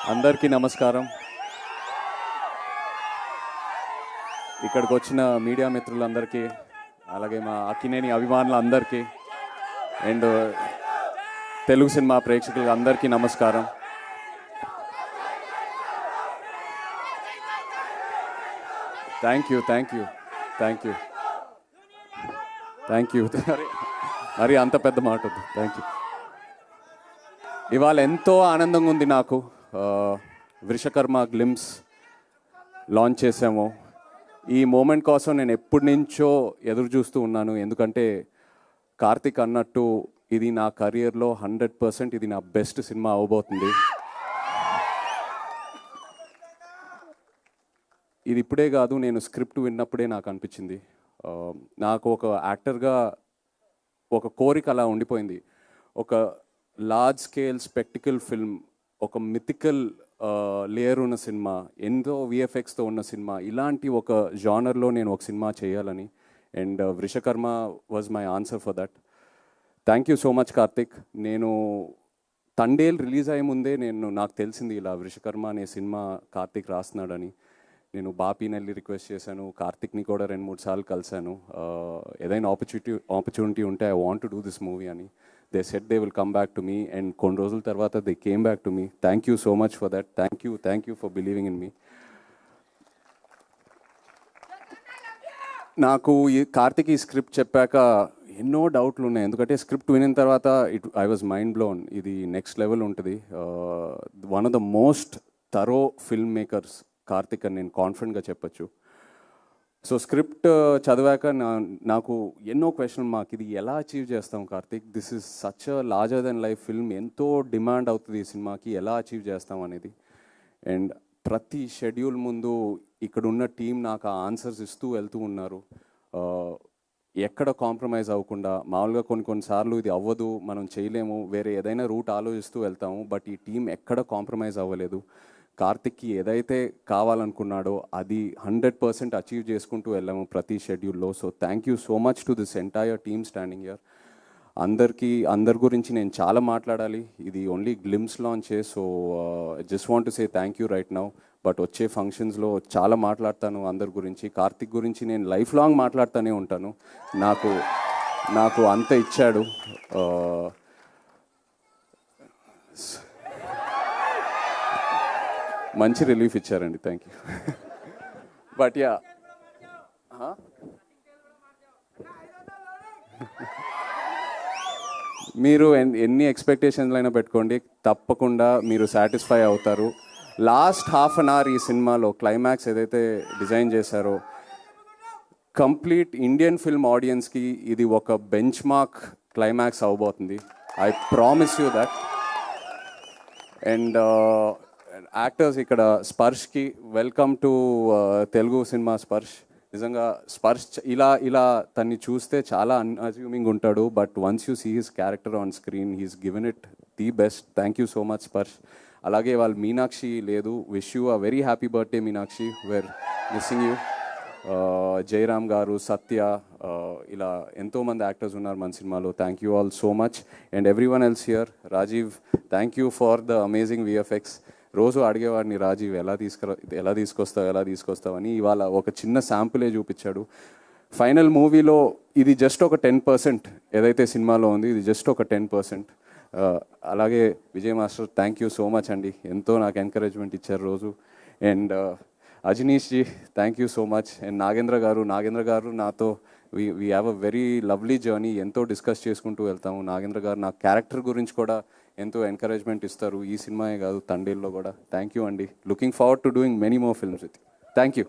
అందరికీ నమస్కారం. ఇక్కడికి వచ్చిన మీడియా మిత్రులందరికీ, అలాగే మా అక్కినేని అభిమానులందరికీ అండ్ తెలుగు సినిమా ప్రేక్షకులకు అందరికీ నమస్కారం. Thank you. మరి అంత పెద్ద మాట వద్దు. Thank you. ఇవాళ ఎంతో ఆనందంగా ఉంది నాకు. వృషకర్మ గ్లిమ్స్ లాంచ్ చేసాము. ఈ మూమెంట్ కోసం నేను ఎప్పటి నుంచో ఎదురు చూస్తూ ఉన్నాను. ఎందుకంటే కార్తిక్ అన్నట్టు ఇది నా కెరియర్లో 100% ఇది నా బెస్ట్ సినిమా అవబోతుంది. ఇది ఇప్పుడే కాదు, నేను స్క్రిప్ట్ విన్నప్పుడే నాకు అనిపించింది. నాకు ఒక యాక్టర్గా ఒక కోరిక అలా ఉండిపోయింది. ఒక లార్జ్ స్కేల్ స్పెక్టికల్ ఫిల్మ్, ఒక మిథికల్ లేయర్ ఉన్న సినిమా, ఎంతో విఎఫ్ఎక్స్తో ఉన్న సినిమా, ఇలాంటి ఒక జానర్లో నేను ఒక సినిమా చేయాలని. And Vrushakarma was my answer for that. Thank you so much Karthik. నేను తండేల్ రిలీజ్ అయ్యే ముందే నాకు తెలిసింది ఇలా వృషకర్మ అనే సినిమా కార్తిక్ రాస్తున్నాడని. నేను బాపీనెల్లి రిక్వెస్ట్ చేశాను, కార్తిక్ని కూడా 2-3 సార్లు కలిశాను. ఏదైనా ఆపర్చునిటీ ఉంటే I want to do this movie అని. They said they will come back to me and కొన్ని రోజుల తర్వాత they came back to me. Thank you so much for that. Thank you for believing in me. నాకు ఈ కార్తిక్ ఈ script చెప్పాక ఎన్నో డౌట్లు ఉన్నాయి. ఎందుకంటే స్క్రిప్ట్ వినిన తర్వాత ఐ వాజ్ మైండ్ బ్లోన్. ఇది నెక్స్ట్ లెవెల్ ఉంటుంది. One of the most thorough film makers Karthik అని నేను కాన్ఫిడెంట్గా చెప్పచ్చు. సో స్క్రిప్ట్ చదివాక నాకు ఎన్నో క్వశ్చన్ మార్క్. ఇది ఎలా అచీవ్ చేస్తాం Karthik? This is such a larger than life film. ఎంతో డిమాండ్ అవుతుంది ఈ సినిమాకి, ఎలా అచీవ్ చేస్తాం అనేది. అండ్ ప్రతి షెడ్యూల్ ముందు ఇక్కడున్న టీం నాకు ఆ ఆన్సర్స్ ఇస్తూ వెళ్తూ ఉన్నారు. ఎక్కడ కాంప్రమైజ్ అవ్వకుండా. మామూలుగా కొన్నిసార్లు ఇది అవ్వదు, మనం చేయలేము, వేరే ఏదైనా రూట్ ఆలోచిస్తూ వెళ్తాము. బట్ ఈ టీం ఎక్కడ కాంప్రమైజ్ అవ్వలేదు. కార్తిక్కి ఏదైతే కావాలనుకున్నాడో అది 100% అచీవ్ చేసుకుంటూ వెళ్ళాము ప్రతి షెడ్యూల్లో. So thank you so much to this entire team standing here. అందరి గురించి నేను చాలా మాట్లాడాలి. ఇది ఓన్లీ గ్లిమ్స్ లాంచే. So just want to say thank you right now. But వచ్చే ఫంక్షన్స్లో చాలా మాట్లాడతాను అందరి గురించి. కార్తిక్ గురించి నేను లైఫ్ లాంగ్ మాట్లాడుతూనే ఉంటాను. నాకు అంత ఇచ్చాడు. మంచి రిలీఫ్ ఇచ్చారండి. Thank you. బట్ యా, మీరు ఎన్ని ఎక్స్పెక్టేషన్లు అయినా పెట్టుకోండి, తప్పకుండా మీరు సాటిస్ఫై అవుతారు. లాస్ట్ హాఫ్ అన్ అవర్ ఈ సినిమాలో క్లైమాక్స్ ఏదైతే డిజైన్ చేశారో, కంప్లీట్ ఇండియన్ ఫిల్మ్ ఆడియన్స్కి ఇది ఒక బెంచ్ మార్క్ క్లైమాక్స్ అవబోతుంది. I promise you that. And actors ఇక్కడ స్పర్శ్కి వెల్కమ్ టు తెలుగు సినిమా. నిజంగా స్పర్శ్ ఇలా తన్ని చూస్తే చాలా అన్అజ్యూమింగ్ ఉంటాడు. But once you see his character on screen, he's given it the best. Thank you so much Sparsh. అలాగే వాళ్ళు మీనాక్షి లేదు. Wish you a very happy birthday Meenakshi. We're missing you. Jayaram garu, Satya, ఇలా ఎంతోమంది యాక్టర్స్ ఉన్నారు మన సినిమాలో. Thank you all so much. And everyone else here. Rajeev, thank you for the amazing VFX. రోజు అడిగేవాడిని, రాజీవ్ ఎలా తీసుకొస్తావు అని. ఇవాళ ఒక చిన్న శాంపులే చూపించాడు. ఫైనల్ మూవీలో ఇది జస్ట్ ఒక 10%. ఏదైతే సినిమాలో ఉంది ఇది జస్ట్ ఒక 10%. అలాగే Vijay master, thank you so much అండి. ఎంతో నాకు ఎంకరేజ్మెంట్ ఇచ్చారు రోజు. And Ajaneesh ji, thank you so much. And Nagendra గారు నాతో we have a very lovely journey. ఎంతో డిస్కస్ చేసుకుంటూ వెళ్తాము. నాగేంద్ర గారు నా క్యారెక్టర్ గురించి కూడా ఎంతో ఎంకరేజ్మెంట్ ఇస్తారు. ఈ సినిమాయే కాదు, తండేల్లో కూడా. థ్యాంక్ యూ అండి. Looking forward to doing many more films with you. Thank you.